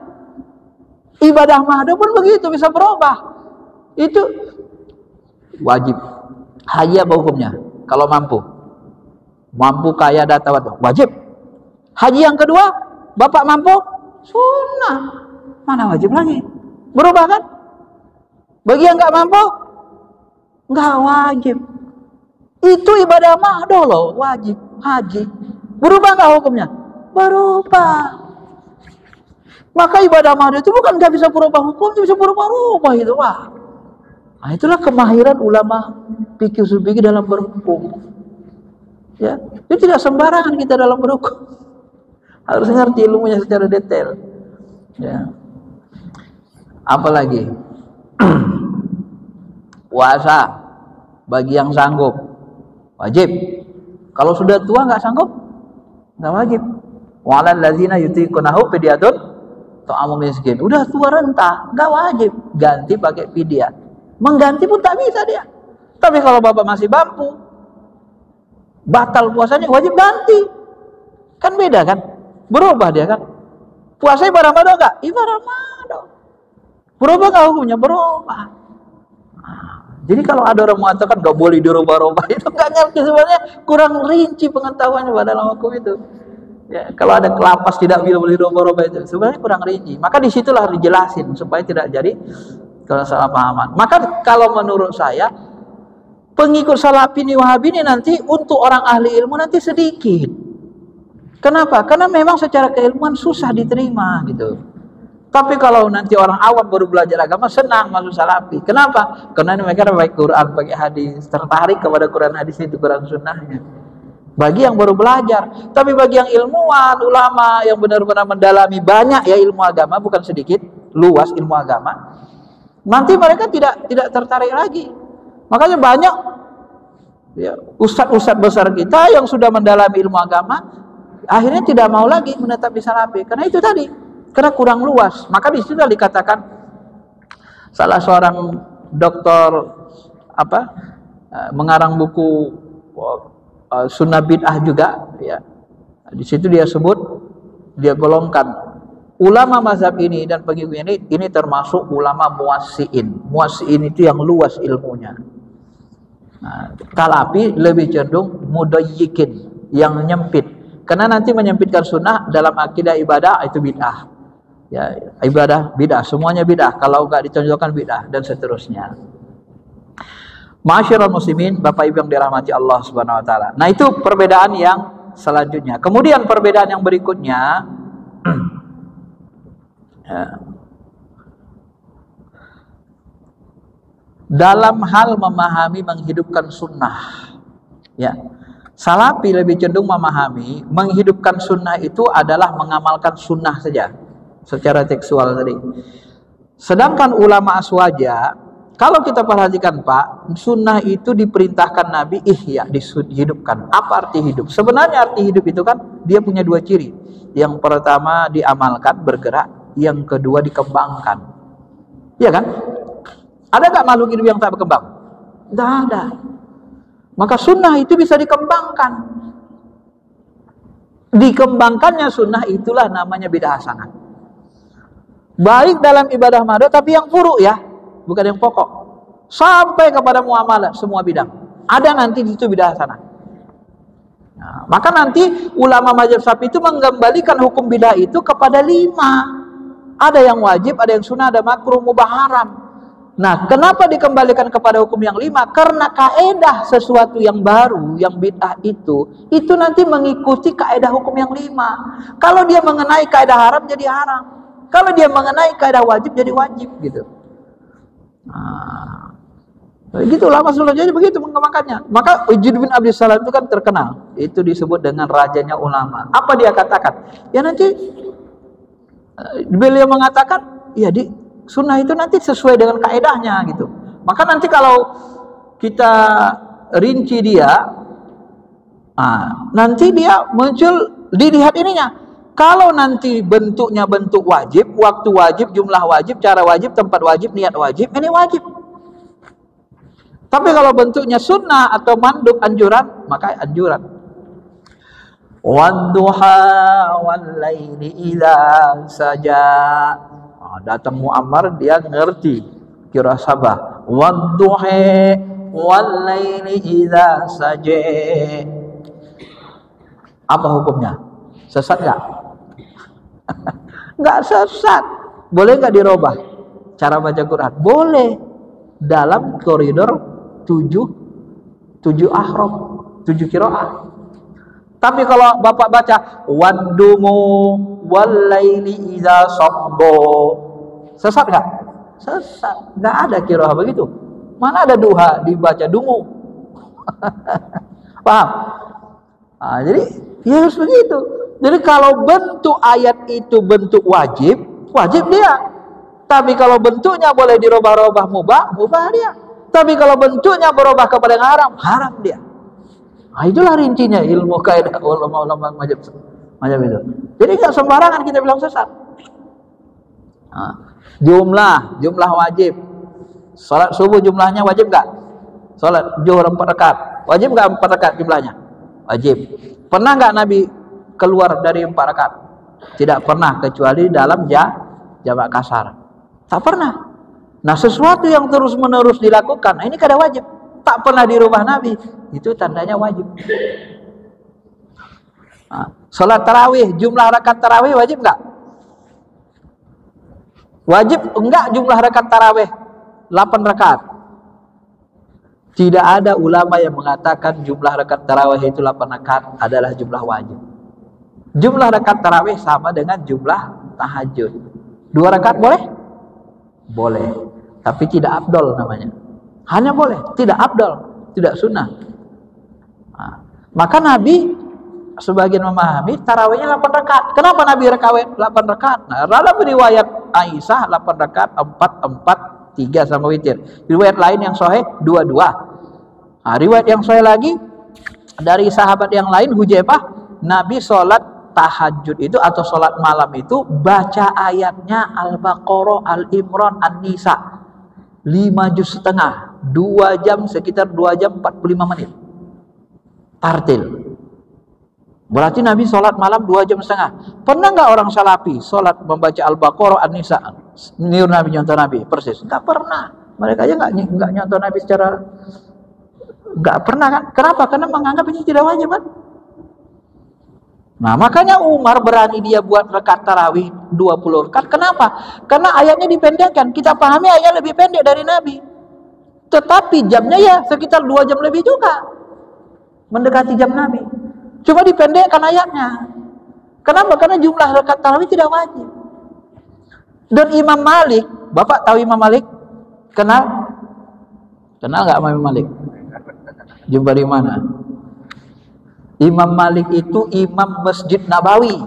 Ibadah mahdo pun begitu, bisa berubah. Itu wajib. Haji apa hukumnya? Kalau mampu. Mampu kaya data wajib. Haji yang kedua, bapak mampu, sunnah. Mana wajib lagi? Berubah kan? Bagi yang nggak mampu, nggak wajib. Itu ibadah mahdo loh, wajib haji. Berubah nggak hukumnya? Berubah. Maka ibadah mahdo itu bukan nggak bisa berubah hukum, bisa berubah-ubah itu, Pak. Nah, itulah kemahiran ulama fikih usul fikih dalam berhukum. Ya, itu tidak sembarangan kita dalam berhukum. Harus ngerti ilmunya secara detail. Ya. Apalagi puasa bagi yang sanggup wajib. Kalau sudah tua nggak sanggup, nggak wajib. Walal ladzina yutiqunahu fidyatun ta'amu miskin. Udah tua renta, nggak wajib, ganti pakai fidyah. Mengganti pun tak bisa dia. Tapi kalau bapak masih mampu, batal puasanya, wajib ganti. Kan beda kan? Berubah dia kan? Puasanya ibadah Ramadan enggak? Ibadah Ramadan. Berubah enggak hukumnya? Berubah. Jadi kalau ada orang mengatakan enggak boleh dirubah-rubah, itu enggak ngerti, sebenarnya kurang rinci pengetahuannya pada dalam hukum itu. Ya, kalau ada kelapas tidak boleh dirubah-rubah itu sebenarnya kurang rinci. Maka disitulah dijelasin supaya tidak jadi kesalahpahaman. Maka kalau menurut saya pengikut Salafi ini, Wahabi ini nanti untuk orang ahli ilmu nanti sedikit. Kenapa? Karena memang secara keilmuan susah diterima gitu. Tapi kalau nanti orang awam baru belajar agama senang masuk Salafi. Kenapa? Karena mereka baik Quran, baik hadis, tertarik kepada Quran hadis itu, Quran sunnahnya. Bagi yang baru belajar. Tapi bagi yang ilmuwan, ulama yang benar-benar mendalami banyak ya ilmu agama, bukan sedikit, luas ilmu agama, nanti mereka tidak tertarik lagi. Makanya banyak ya, ustadz-ustadz besar kita yang sudah mendalami ilmu agama akhirnya tidak mau lagi menetap di Salafi karena itu tadi, karena kurang luas. Maka di situ dikatakan salah seorang doktor mengarang buku Sunnah Bid'ah juga ya. Di situ dia sebut, dia golongkan ulama mazhab ini dan pengikutnya ini termasuk ulama muwasiin. Muwasiin itu yang luas ilmunya. Nah, Salafi lebih cenderung mudayyikin, yang menyempit. Karena nanti menyempitkan sunnah dalam akidah ibadah itu bid'ah. Ya, ibadah bid'ah, semuanya bid'ah. Kalau enggak ditonjolkan bid'ah dan seterusnya. Ma'asyiral muslimin, Bapak Ibu yang dirahmati Allah Subhanahu wa taala. Nah, itu perbedaan yang selanjutnya. Kemudian perbedaan yang berikutnya ya, dalam hal memahami menghidupkan sunnah. Ya. Salafi lebih cenderung memahami menghidupkan sunnah itu adalah mengamalkan sunnah saja secara tekstual tadi. Sedangkan ulama aswaja, kalau kita perhatikan Pak, sunnah itu diperintahkan Nabi ihya, dihidupkan. Apa arti hidup? Sebenarnya arti hidup itu kan dia punya dua ciri. Yang pertama diamalkan, bergerak. Yang kedua dikembangkan. Iya kan? Ada nggak makhluk hidup yang tak berkembang? Tidak ada. Maka sunnah itu bisa dikembangkan. Dikembangkannya sunnah itulah namanya bid'ah hasanah. Baik dalam ibadah madha tapi yang furu ya, bukan yang pokok. Sampai kepada muamalah semua bidang. Ada nanti di situ bid'ah hasanah. Nah, maka nanti ulama mazhab Syafi'i itu mengembalikan hukum bid'ah itu kepada 5. Ada yang wajib, ada yang sunnah, ada makruh, mubah, haram. Nah, kenapa dikembalikan kepada hukum yang 5? Karena kaedah sesuatu yang baru, yang bid'ah itu nanti mengikuti kaedah hukum yang 5. Kalau dia mengenai kaedah haram jadi haram. Kalau dia mengenai kaedah wajib jadi wajib gitu. Nah, begitu ulama Salaf jadi begitu mengembangkannya. Maka Ujud bin Abdus Salam itu kan terkenal. Itu disebut dengan rajanya ulama. Apa dia katakan? Ya nanti beliau mengatakan, ya sunnah itu nanti sesuai dengan kaedahnya gitu. Maka nanti kalau kita rinci dia, nanti dia muncul dilihat ininya. Kalau nanti bentuknya bentuk wajib, waktu wajib, jumlah wajib, cara wajib, tempat wajib, niat wajib, ini wajib. Tapi kalau bentuknya sunnah atau mandub, anjuran, maka anjuran. Wadduha wal-laili idza saja. Datang Muammar, dia ngerti kira sabah. Wadduha wal-laili idza saja. Apa hukumnya? Sesat enggak? Enggak sesat. Boleh enggak dirubah cara baca Quran? Boleh. Dalam koridor 7 ahraf, 7 qiraah. Tapi kalau Bapak baca waddumu wal-laili idza sabba, sesat enggak? Sesat. Enggak ada qiraah begitu. Mana ada duha dibaca dungu? Paham? Jadi ya harus begitu. Jadi kalau bentuk ayat itu bentuk wajib, wajib dia. Tapi kalau bentuknya boleh dirubah-rubah, mubah dia. Tapi kalau bentuknya berubah kepada yang haram, haram dia. Nah, itulah rincinya ilmu kaidah ulama-ulama macam itu. Jadi nggak sembarangan kita bilang sesat. Nah, jumlah wajib. Salat subuh jumlahnya wajib nggak? Salat zuhur 4 rakaat. Wajib nggak 4 rakaat jumlahnya? Wajib. Pernah nggak Nabi keluar dari 4 rakaat? Tidak pernah, kecuali dalam jamak kasar. Tak pernah. Nah, sesuatu yang terus-menerus dilakukan, ini kada wajib. Tak pernah dirubah Nabi. Itu tandanya wajib. Nah, salat tarawih, jumlah rakaat tarawih wajib nggak? Wajib enggak jumlah rakaat tarawih 8 rakaat? Tidak ada ulama yang mengatakan jumlah rakaat tarawih itu 8 rakaat adalah jumlah wajib. Jumlah rakaat tarawih sama dengan jumlah tahajud. 2 rakaat boleh? Boleh. Tapi tidak afdol namanya. Hanya boleh, tidak afdol, tidak sunnah. Nah, maka Nabi sebagian memahami tarawihnya 8 rakaat. Kenapa Nabi rakaat 8 rakaat? Nah, dalam riwayat Aisyah 8 rakaat 4, 3 sama witir. Riwayat lain yang sahih 2. Nah, riwayat yang sahih lagi dari sahabat yang lain Hudzaifah, Nabi sholat tahajud itu atau sholat malam itu baca ayatnya Al-Baqarah, Al-Imran, An-Nisa 5 juz setengah, 2 jam, sekitar 2 jam 45 menit tartil. Berarti Nabi sholat malam 2 jam setengah. Pernah nggak orang salafi sholat membaca Al-Baqarah, An-Nisa? Niur Nabi, nyontoh Nabi persis? Nggak pernah. Mereka aja nggak nyontoh Nabi secara, nggak pernah kan? Kenapa? Karena menganggap itu tidak wajib kan? Nah, makanya Umar berani dia buat rakaat tarawih 20 rakaat. Kenapa? Karena ayatnya dipendekkan. Kita pahami ayatnya lebih pendek dari Nabi. Tetapi jamnya ya sekitar 2 jam lebih juga. Mendekati jam Nabi. Cuma dipendekkan ayatnya. Kenapa? Karena jumlah rakaat tarawih tidak wajib. Dan Imam Malik, Bapak tahu Imam Malik? Kenal? Kenal nggak sama Imam Malik? Jumpa di mana? Imam Malik itu imam Masjid Nabawi.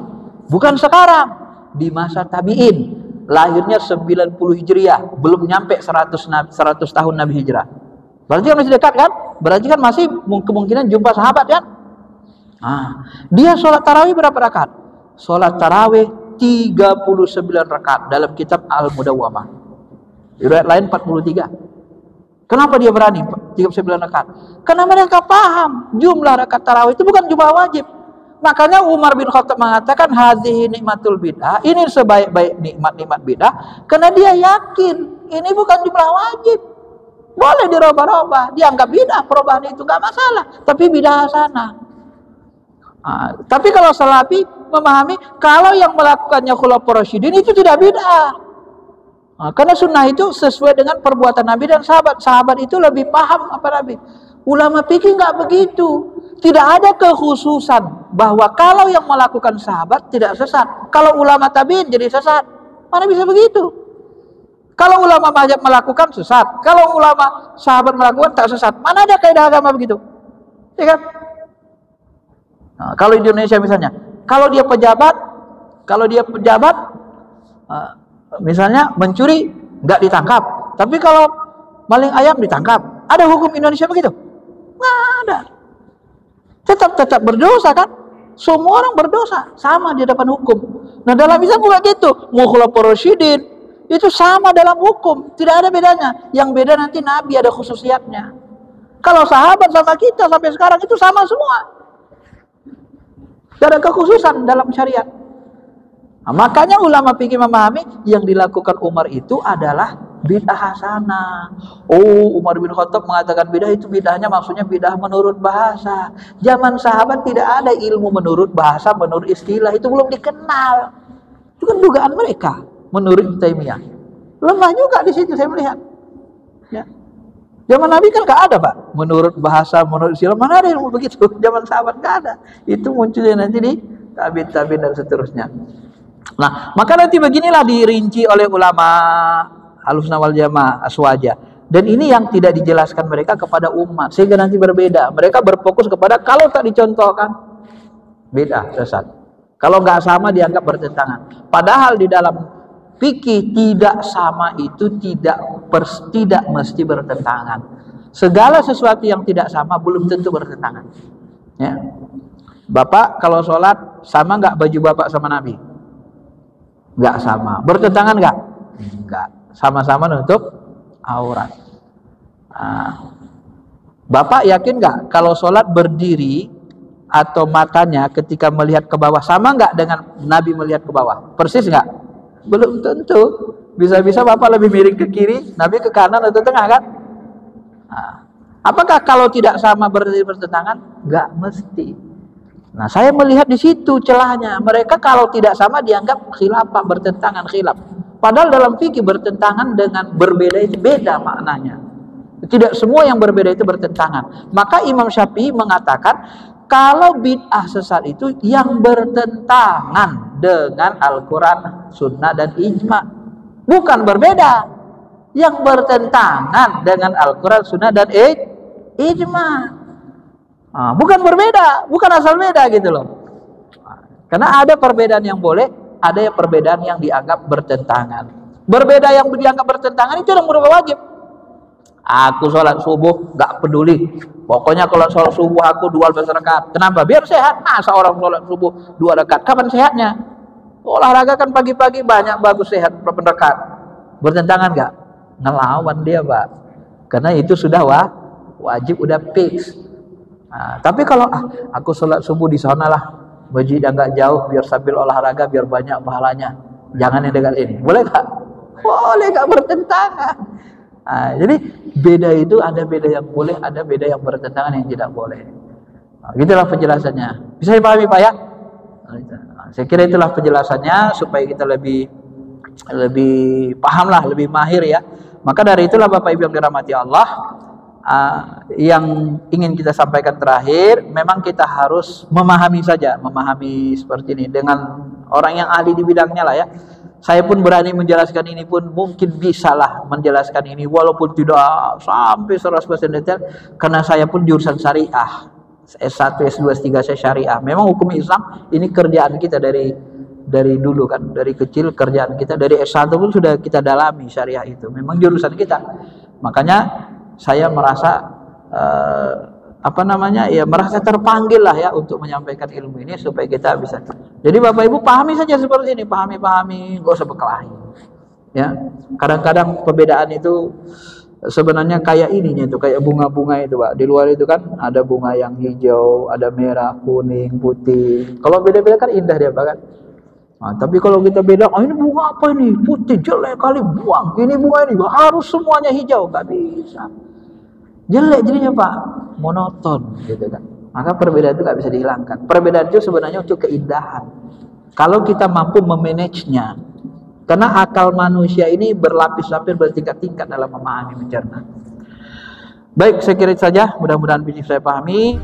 Bukan sekarang, di masa tabi'in. Lahirnya 90 Hijriah, belum nyampe 100 tahun Nabi Hijrah. Berarti kan masih dekat kan? Berarti kan masih kemungkinan jumpa sahabat kan? Nah, dia sholat tarawih berapa rakaat? Sholat tarawih 39 rakaat dalam kitab Al-Mudawwamah. Riwayat lain 43. Kenapa dia berani 39 rakaat? Karena mereka paham jumlah rakaat tarawih itu bukan jumlah wajib. Makanya Umar bin Khattab mengatakan hadhihi nikmatul bid'ah, ini sebaik-baik nikmat bid'ah, karena dia yakin ini bukan jumlah wajib. Boleh dirubah-rubah, dianggap bid'ah, perubahan itu enggak masalah, tapi bid'ah hasanah. Tapi kalau salafi memahami kalau yang melakukannya khulafaur rasyidin itu tidak bid'ah. Karena sunnah itu sesuai dengan perbuatan Nabi dan sahabat. Sahabat itu lebih paham apa Nabi. Ulama fikih nggak begitu. Tidak ada kekhususan bahwa kalau yang melakukan sahabat tidak sesat. Kalau ulama tabi'in jadi sesat. Mana bisa begitu? Kalau ulama mazhab melakukan sesat. Kalau ulama sahabat melakukan tak sesat. Mana ada kaidah agama begitu? Ya kan? Nah, kalau di Indonesia misalnya, kalau dia pejabat, misalnya mencuri nggak ditangkap, tapi kalau maling ayam ditangkap. Ada hukum Indonesia begitu? Nggak ada. Tetap berdosa kan? Semua orang berdosa, sama di depan hukum. Nah, dalam Islam bukan gitu. Khulafaur rasyidin itu sama dalam hukum, tidak ada bedanya. Yang beda nanti Nabi ada khususiyatnya. Kalau sahabat sama kita sampai sekarang itu sama semua. Tidak ada kekhususan dalam syariat. Nah, makanya ulama fikih memahami yang dilakukan Umar itu adalah bid'ah hasanah. Oh, Umar bin Khattab mengatakan bid'ah itu bid'ahnya maksudnya bid'ah menurut bahasa. Zaman sahabat tidak ada ilmu menurut bahasa, menurut istilah, itu belum dikenal. Itu kan dugaan mereka menurut Taimiyah. Lemah juga di situ saya melihat. Ya. Zaman Nabi kan gak ada, Pak. Menurut bahasa, menurut istilah, mana ada ilmu begitu? Zaman sahabat gak ada. Itu munculnya nanti di tabi'in dan seterusnya. Nah, maka nanti beginilah dirinci oleh ulama Ahlussunnah wal Jamaah aswaja. Dan ini yang tidak dijelaskan mereka kepada umat, sehingga nanti berbeda. Mereka berfokus kepada kalau tak dicontohkan beda, sesat. Kalau nggak sama dianggap bertentangan. Padahal di dalam fikih tidak sama itu tidak mesti bertentangan. segala sesuatu yang tidak sama belum tentu bertentangan. Ya. Bapak kalau sholat sama nggak baju bapak sama Nabi? Nggak sama. Bertentangan nggak? Nggak. Sama-sama nutup aurat. Nah, Bapak yakin nggak kalau sholat berdiri atau matanya ketika melihat ke bawah sama nggak dengan Nabi melihat ke bawah? Persis nggak? Belum tentu. Bisa-bisa Bapak lebih miring ke kiri, Nabi ke kanan atau tengah kan? Nah, apakah kalau tidak sama berarti bertentangan? Nggak mesti. Nah, saya melihat di situ celahnya. Mereka kalau tidak sama dianggap khilafah, bertentangan, khilaf. Padahal dalam fikih bertentangan dengan berbeda itu beda maknanya. Tidak semua yang berbeda itu bertentangan. Maka Imam Syafi'i mengatakan kalau bid'ah sesat itu yang bertentangan dengan Al-Quran, Sunnah, dan Ijma. Bukan berbeda. Yang bertentangan dengan Al-Quran, Sunnah, dan Ijma. Nah, bukan berbeda, bukan asal beda gitu loh. Karena ada perbedaan yang boleh, ada yang perbedaan yang dianggap bertentangan. Berbeda yang dianggap bertentangan itu yang merupakan wajib. Aku sholat subuh gak peduli, pokoknya kalau sholat subuh aku 12 rakaat. Kenapa? Biar sehat. Masa orang sholat subuh 2 rakaat? Kapan sehatnya? Olahraga kan pagi-pagi banyak bagus sehat berapa rakaat. Bertentangan gak? Ngelawan dia Pak. Karena itu sudah wajib, udah fix. Nah, tapi kalau aku sholat subuh di sana lah, masjid yang gak jauh, biar sambil olahraga biar banyak pahalanya. Jangan yang dekat ini. Boleh gak? Boleh, gak bertentangan. Nah, jadi beda itu ada beda yang boleh, ada beda yang bertentangan yang tidak boleh. Nah, gitulah penjelasannya. Bisa dipahami Pak ya? Nah, saya kira itulah penjelasannya supaya kita lebih paham lah, lebih mahir ya. Maka dari itulah Bapak Ibu yang dirahmati Allah, yang ingin kita sampaikan terakhir, memang kita harus memahami saja, memahami seperti ini dengan orang yang ahli di bidangnya lah ya. Saya pun berani menjelaskan ini pun mungkin bisalah menjelaskan ini walaupun tidak sampai 100% detail karena saya pun jurusan syariah. S1, S2, S3 saya syariah. Memang hukum Islam ini kerjaan kita dari dulu kan, dari kecil kerjaan kita, dari S1 pun sudah kita dalami syariah itu. Memang jurusan kita. Makanya saya merasa merasa terpanggil lah ya untuk menyampaikan ilmu ini supaya kita bisa. Jadi Bapak Ibu pahami saja seperti ini, pahami, nggak usah berkelahi. Ya, kadang-kadang perbedaan itu sebenarnya kayak ininya itu, kayak bunga-bunga itu Pak. Di luar itu kan ada bunga yang hijau, ada merah, kuning, putih. Kalau beda-beda kan indah dia Pak kan. Nah, tapi kalau kita beda, ini bunga apa ini? Putih, jelek kali, buang. Ini bunga ini harus semuanya hijau, nggak bisa. Jelek jadinya Pak, monoton gitu kan. Maka perbedaan itu nggak bisa dihilangkan. Perbedaan itu sebenarnya untuk keindahan. Kalau kita mampu memanagenya, karena akal manusia ini berlapis-lapis, bertingkat-tingkat dalam memahami, mencerna. Baik, saya kira itu saja. Mudah-mudahan bisa saya pahami.